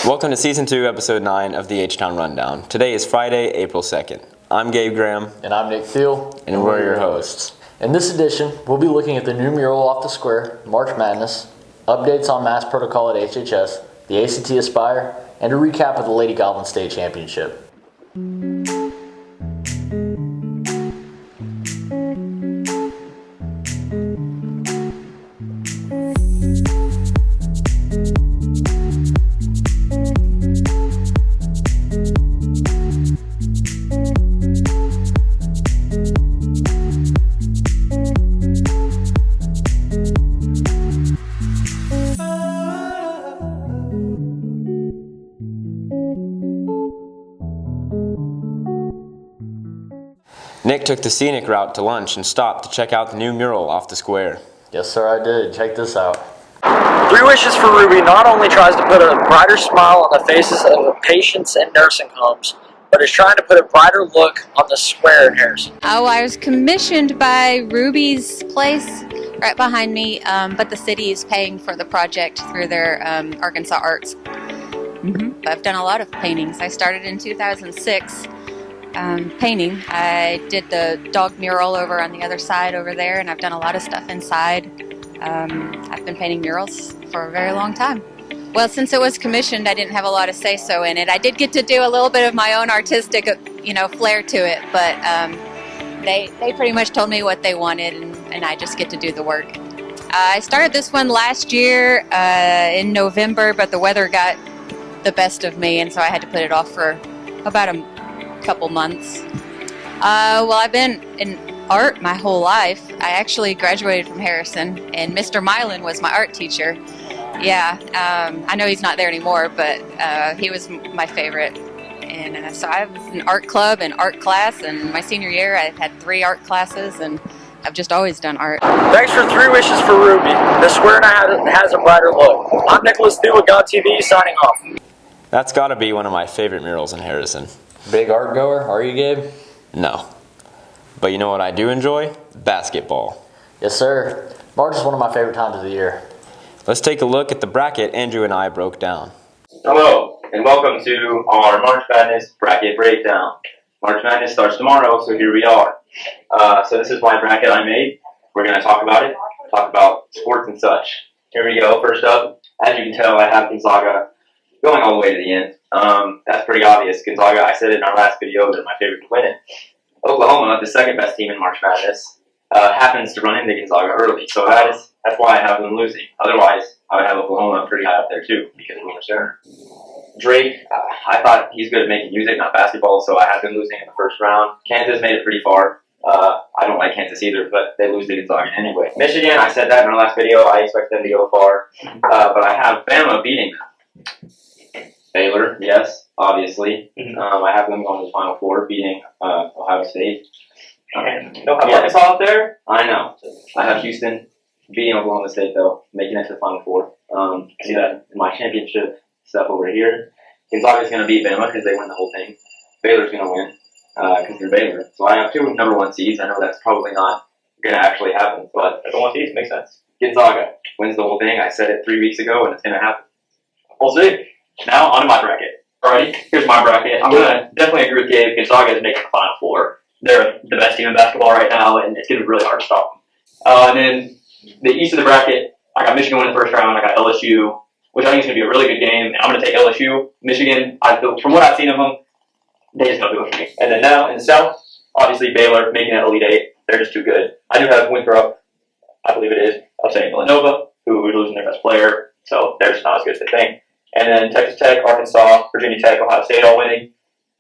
Welcome to Season 2, Episode 9 of the H-Town Rundown. Today is Friday, April 2nd. I'm Gabe Graham. And I'm Nick Thiel. And we're your hosts. In this edition, we'll be looking at the new mural off the square, March Madness, updates on mass protocol at HHS, the ACT Aspire, and a recap of the Lady Goblin State Championship. Nick took the scenic route to lunch and stopped to check out the new mural off the square. Yes, sir, I did. Check this out. 3 Wishes for Ruby not only tries to put a brighter smile on the faces of patients in nursing homes, but is trying to put a brighter look on the square in Harrison. Oh, I was commissioned by Ruby's place right behind me, but the city is paying for the project through their Arkansas Arts. I've done a lot of paintings. I started in 2006 painting. I did the dog mural over on the other side over there, and I've done a lot of stuff inside. I've been painting murals for a very long time. Well, since it was commissioned, I didn't have a lot of say-so in it. I did get to do a little bit of my own artistic, flair to it, but they pretty much told me what they wanted, and I just get to do the work. I started this one last year in November, but the weather got the best of me, and so I had to put it off for about a couple months. Well, I've been in art my whole life. I actually graduated from Harrison, and Mr. Milan was my art teacher. Yeah, I know he's not there anymore, but he was my favorite. And so I was in art club and art class, and my senior year I had 3 art classes, and I've just always done art. Thanks for 3 Wishes for Ruby. The square now has a brighter look. I'm Nicholas Thiel with God TV signing off. That's gotta be one of my favorite murals in Harrison. Big art goer, are you, Gabe? No. But you know what I do enjoy? Basketball. Yes, sir. March is one of my favorite times of the year. Let's take a look at the bracket Andrew and I broke down. Hello, and welcome to our March Madness bracket breakdown. March Madness starts tomorrow, so here we are. So this is my bracket I made. We're going to talk about it, talk about sports and such. Here we go. First up, as you can tell, I have Gonzaga going all the way to the end. That's pretty obvious. Gonzaga, I said it in our last video, they're my favorite to win it. Oklahoma, the second best team in March Madness, happens to run into Gonzaga early, so that's why I have them losing. Otherwise, I would have Oklahoma pretty high up there too, because of Wilmer Center. Drake, I thought he's good at making music, not basketball, so I had them losing in the first round. Kansas made it pretty far. I don't like Kansas either, but they lose to Gonzaga anyway. Michigan, I said that in our last video, I expect them to go far, but I have Bama beating them. Baylor, yes, obviously. I have them going to the Final Four, beating Ohio State. You don't have Arkansas out there? I know. I have Houston beating Oklahoma State, though, making it to the Final Four. See that in my championship stuff over here. Gonzaga's going to beat Bama because they win the whole thing. Baylor's going to win because they're Baylor. So I have 2 number 1 seeds. I know that's probably not going to actually happen, but number 1 seeds makes sense. Gonzaga wins the whole thing. I said it 3 weeks ago, and it's going to happen. We'll see. Now, onto my bracket. Alrighty, here's my bracket. I'm going to definitely agree with Gabe. Gonzaga is making the Final Four. They're the best team in basketball right now, and it's going to be really hard to stop them. And then the east of the bracket, I got Michigan winning the first round. I got LSU, which I think is going to be a really good game. And I'm going to take LSU. Michigan, from what I've seen of them, they just don't do it for me. And then now in the south, obviously Baylor making that Elite Eight. They're just too good. I do have Winthrop, I believe it is, upsetting Villanova, who is losing their best player. So they're just not as good as they think. And then Texas Tech, Arkansas, Virginia Tech, Ohio State all winning.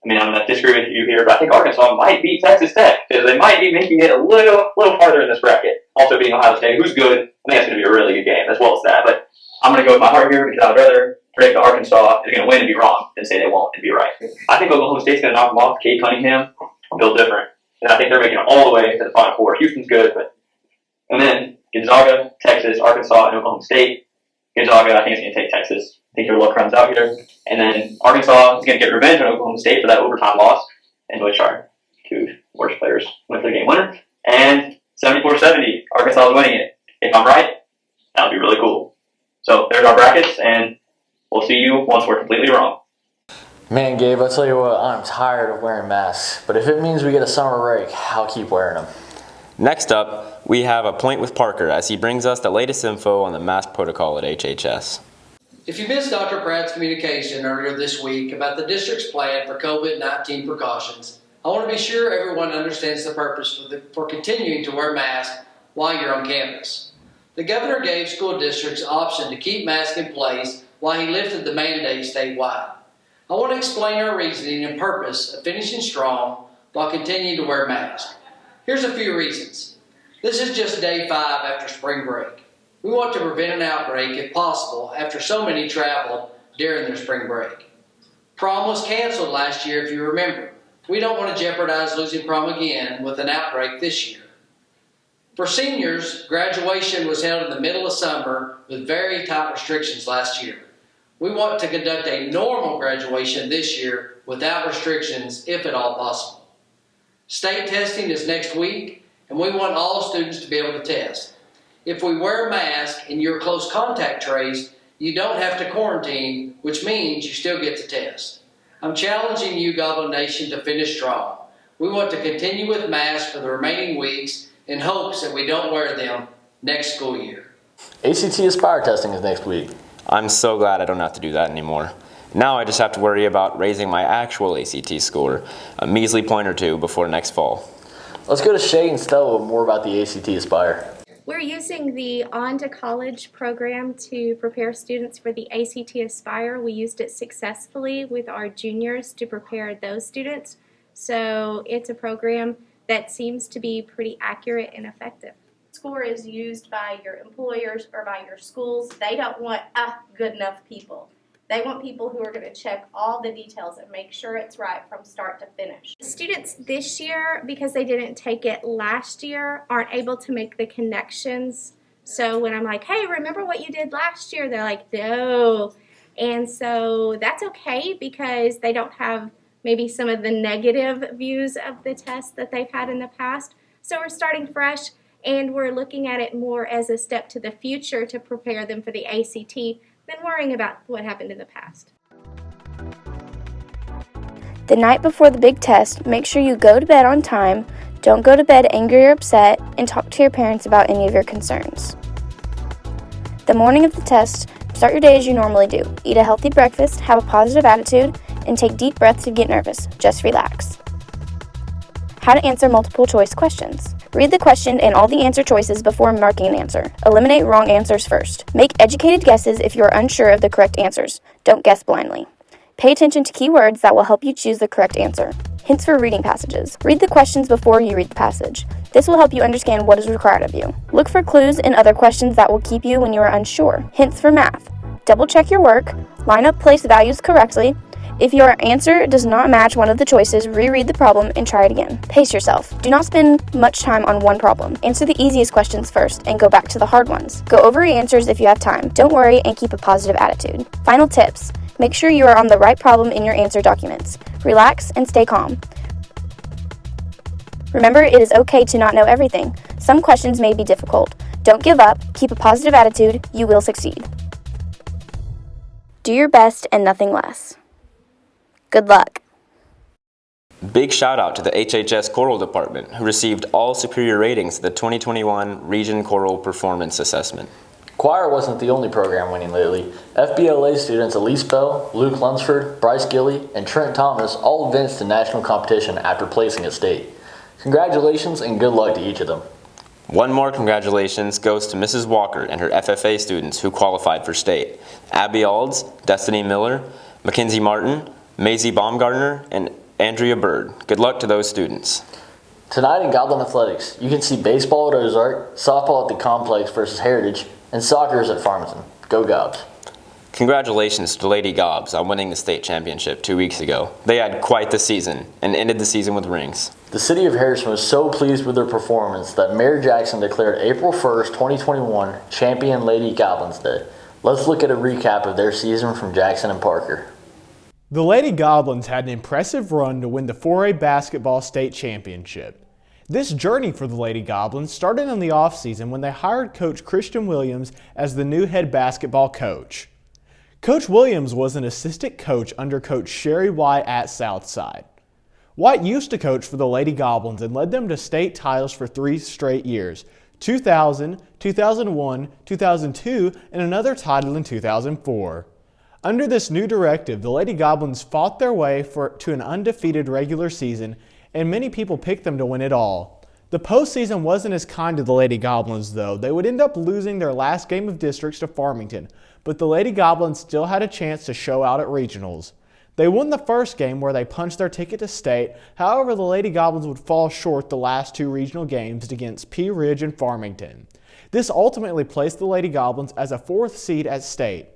I mean, I'm going to disagree with you here, but I think Arkansas might beat Texas Tech because they might be making it a little farther in this bracket. Also beating Ohio State, who's good. I think that's going to be a really good game as well as that. But I'm going to go with my heart here because I'd rather predict that Arkansas is going to win and be wrong than say they won't and be right. I think Oklahoma State's going to knock them off. Cade Cunningham, Bill Different. And I think they're making it all the way to the Final Four. Houston's good, and then Gonzaga, Texas, Arkansas, and Oklahoma State. Gonzaga, I think, is going to take Texas. I think their luck runs out here. And then Arkansas is going to get revenge on Oklahoma State for that overtime loss, in which our 2 worst players went for the game winner. And 74-70, Arkansas is winning it. If I'm right, that would be really cool. So there's our brackets, and We'll see you once we're completely wrong. Man, Gabe, I tell you what, I'm tired of wearing masks, but if it means we get a summer break, I'll keep wearing them. Next up, we have a point with Parker as he brings us the latest info on the mask protocol at HHS. If you missed Dr. Pratt's communication earlier this week about the district's plan for COVID-19 precautions, I want to be sure everyone understands the purpose for continuing to wear masks while you're on campus. The governor gave school districts option to keep masks in place while he lifted the mandate statewide. I want to explain our reasoning and purpose of finishing strong while continuing to wear masks. Here's a few reasons. This is just day 5 after spring break. We want to prevent an outbreak if possible after so many traveled during their spring break. Prom was canceled last year if you remember. We don't want to jeopardize losing prom again with an outbreak this year. For seniors, graduation was held in the middle of summer with very tight restrictions last year. We want to conduct a normal graduation this year without restrictions if at all possible. State testing is next week, and we want all students to be able to test. If we wear a mask and you're close contact traced, you don't have to quarantine, which means you still get to test. I'm challenging you, Goblin Nation, to finish strong. We want to continue with masks for the remaining weeks in hopes that we don't wear them next school year. ACT Aspire testing is next week. I'm so glad I don't have to do that anymore. Now I just have to worry about raising my actual ACT score, a measly point or two before next fall. Let's go to Shay and Stella with more about the ACT Aspire. We're using the On to College program to prepare students for the ACT Aspire. We used it successfully with our juniors to prepare those students. So it's a program that seems to be pretty accurate and effective. Score is used by your employers or by your schools. They don't want good enough people. They want people who are going to check all the details and make sure it's right from start to finish. Students this year, because they didn't take it last year, aren't able to make the connections. So when I'm like, hey, remember what you did last year? They're like, no. And so that's okay because they don't have maybe some of the negative views of the test that they've had in the past. So we're starting fresh and we're looking at it more as a step to the future to prepare them for the ACT than worrying about what happened in the past. The night before the big test, make sure you go to bed on time, don't go to bed angry or upset, and talk to your parents about any of your concerns. The morning of the test, start your day as you normally do. Eat a healthy breakfast, have a positive attitude, and take deep breaths if you get nervous. Just relax. How to answer multiple choice questions. Read the question and all the answer choices before marking an answer. Eliminate wrong answers first. Make educated guesses if you are unsure of the correct answers. Don't guess blindly. Pay attention to keywords that will help you choose the correct answer. Hints for reading passages. Read the questions before you read the passage. This will help you understand what is required of you. Look for clues in other questions that will keep you when you are unsure. Hints for math. Double check your work. Line up place values correctly. If your answer does not match one of the choices, reread the problem and try it again. Pace yourself. Do not spend much time on one problem. Answer the easiest questions first and go back to the hard ones. Go over your answers if you have time. Don't worry and keep a positive attitude. Final tips. Make sure you are on the right problem in your answer documents. Relax and stay calm. Remember, it is okay to not know everything. Some questions may be difficult. Don't give up. Keep a positive attitude. You will succeed. Do your best and nothing less. Good luck. Big shout out to the HHS Choral Department, who received all superior ratings at the 2021 Region Choral Performance Assessment. Choir wasn't the only program winning lately. FBLA students Elise Bell, Luke Lunsford, Bryce Gilly, and Trent Thomas all advanced to national competition after placing at state. Congratulations and good luck to each of them. One more congratulations goes to Mrs. Walker and her FFA students who qualified for state. Abby Alds, Destiny Miller, Mackenzie Martin, Maisie Baumgartner, and Andrea Bird. Good luck to those students. Tonight in Goblin Athletics, you can see baseball at Ozark, softball at the Complex versus Heritage, and soccer is at Farmington. Go Gobs. Congratulations to Lady Gobs on winning the state championship 2 weeks ago. They had quite the season and ended the season with rings. The city of Harrison was so pleased with their performance that Mayor Jackson declared April 1st, 2021 Champion Lady Goblins Day. Let's look at a recap of their season from Jackson and Parker. The Lady Goblins had an impressive run to win the 4A basketball state championship. This journey for the Lady Goblins started in the offseason when they hired Coach Christian Williams as the new head basketball coach. Coach Williams was an assistant coach under Coach Sherry White at Southside. White used to coach for the Lady Goblins and led them to state titles for 3 straight years, 2000, 2001, 2002, and another title in 2004. Under this new directive, the Lady Goblins fought their way to an undefeated regular season, and many people picked them to win it all. The postseason wasn't as kind to the Lady Goblins, though. They would end up losing their last game of districts to Farmington, but the Lady Goblins still had a chance to show out at regionals. They won the first game where they punched their ticket to state. However, the Lady Goblins would fall short the last 2 regional games against Pea Ridge and Farmington. This ultimately placed the Lady Goblins as a 4th seed at state.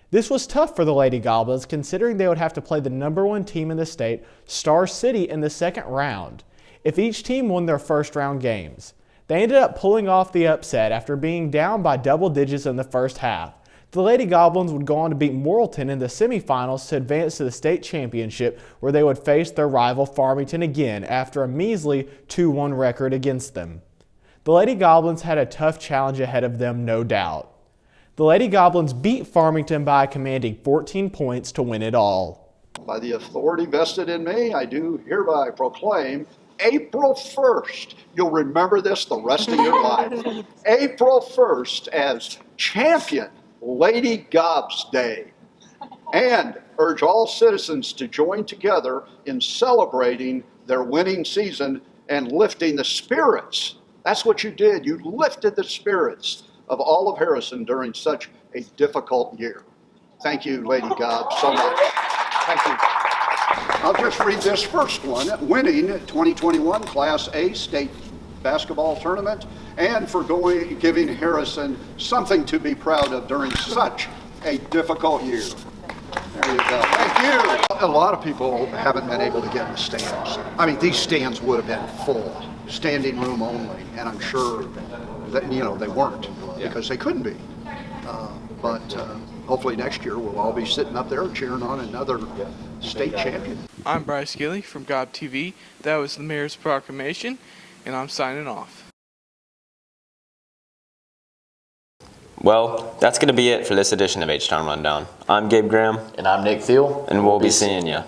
This was tough for the Lady Goblins considering they would have to play the #1 team in the state, Star City, in the second round, if each team won their first round games. They ended up pulling off the upset after being down by double digits in the first half. The Lady Goblins would go on to beat Morrilton in the semifinals to advance to the state championship, where they would face their rival Farmington again after a measly 2-1 record against them. The Lady Goblins had a tough challenge ahead of them, no doubt. The Lady Goblins beat Farmington by a commanding 14 points to win it all. By the authority vested in me, I do hereby proclaim April 1st. You'll remember this the rest of your life. April 1st as Champion Lady Gobs Day, and urge all citizens to join together in celebrating their winning season and lifting the spirits. That's what you did. You lifted the spirits of all of Harrison during such a difficult year. Thank you, Lady Gobs, so much. Thank you. I'll just read this first one. Winning 2021 Class A state basketball tournament, and for giving Harrison something to be proud of during such a difficult year. There you go. Thank you. A lot of people haven't been able to get in the stands. I mean, these stands would have been full, standing room only, and I'm sure that, they weren't because they couldn't be. But hopefully next year we'll all be sitting up there cheering on another state champion. I'm Bryce Gilly from Gob TV. That was the Mayor's Proclamation, and I'm signing off. Well, that's going to be it for this edition of H-Town Rundown. I'm Gabe Graham. And I'm Nick Thiel. And we'll be seeing you.